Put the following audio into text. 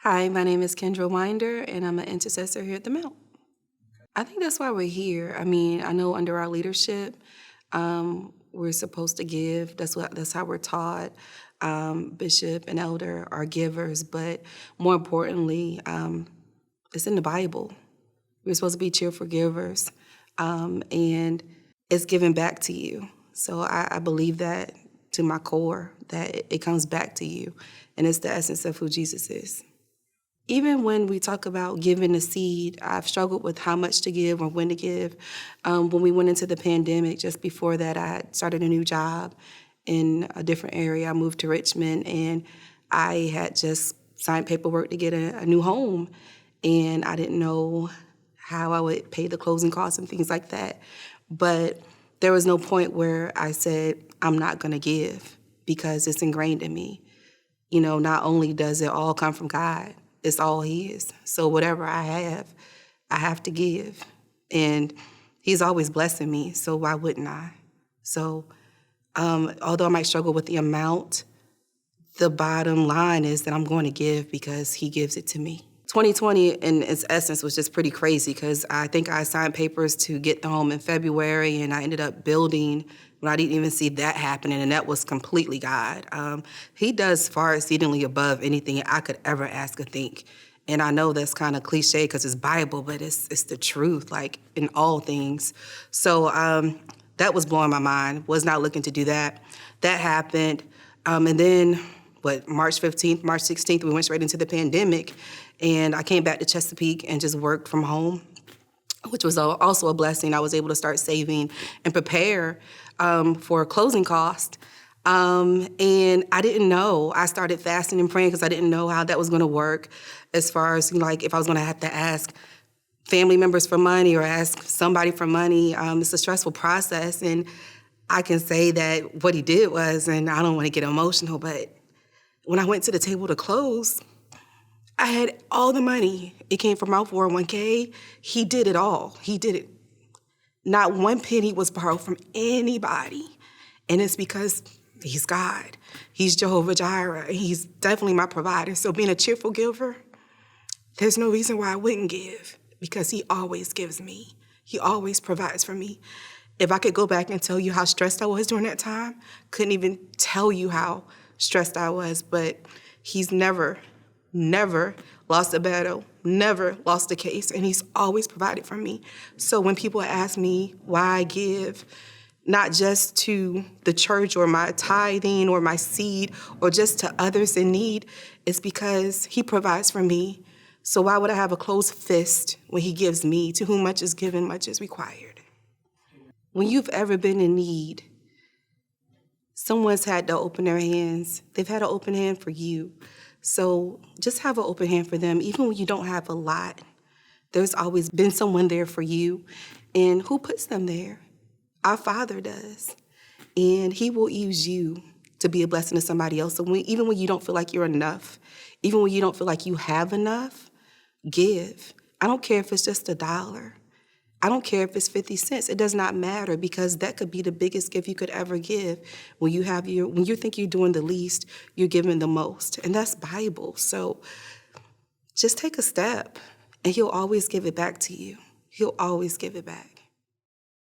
Hi, my name is Kendra Winder, and I'm an intercessor here at the Mount. I think that's why we're here. I mean, I know under our leadership, we're supposed to give. That's how we're taught. Bishop and elder are givers, but more importantly, it's in the Bible. We're supposed to be cheerful givers, and it's given back to you. So I believe that to my core, that it comes back to you, and it's the essence of who Jesus is. Even when we talk about giving a seed, I've struggled with how much to give or when to give. When we went into the pandemic, just before that, I had started a new job in a different area. I moved to Richmond, and I had just signed paperwork to get a new home, and I didn't know how I would pay the closing costs and things like that. But there was no point where I said, I'm not going to give, because it's ingrained in me. You know, not only does it all come from God, it's all His. So whatever I have to give. And He's always blessing me, so why wouldn't I? So although I might struggle with the amount, the bottom line is that I'm going to give because He gives it to me. 2020 in its essence was just pretty crazy, because I think I signed papers to get the home in February, and I ended up building when I didn't even see that happening, and that was completely God. He does far exceedingly above anything I could ever ask or think. And I know that's kind of cliche because it's Bible, but it's the truth, like in all things. So that was blowing my mind. Was not looking to do that. That happened. And then, March 15th, March 16th, we went straight into the pandemic. And I came back to Chesapeake and just worked from home, which was also a blessing. I was able to start saving and prepare for closing costs. And I didn't know. I started fasting and praying because I didn't know how that was going to work, as far as like if I was going to have to ask family members for money or ask somebody for money. It's a stressful process. And I can say that what he did was, and I don't want to get emotional, but when I went to the table to close, I had all the money. It came from my 401k. He did it all. He did it. Not one penny was borrowed from anybody. And it's because He's God. He's Jehovah Jireh. He's definitely my provider. So being a cheerful giver, there's no reason why I wouldn't give, because He always gives me. He always provides for me. If I could go back and tell you how stressed I was during that time, couldn't even tell you how stressed I was, but He's never lost a battle, never lost a case, and He's always provided for me. So when people ask me why I give, not just to the church or my tithing or my seed or just to others in need, it's because He provides for me. So why would I have a closed fist when He gives me? To whom much is given, much is required. When you've ever been in need, someone's had to open their hands. They've had an open hand for you. So just have an open hand for them. Even when you don't have a lot, there's always been someone there for you. And who puts them there? Our Father does. And He will use you to be a blessing to somebody else. So even when you don't feel like you're enough, even when you don't feel like you have enough, give. I don't care if it's just $1. I don't care if it's 50 cents. It does not matter, because that could be the biggest gift you could ever give. When you think you're doing the least, you're giving the most. And that's Bible. So just take a step, and He'll always give it back to you. He'll always give it back.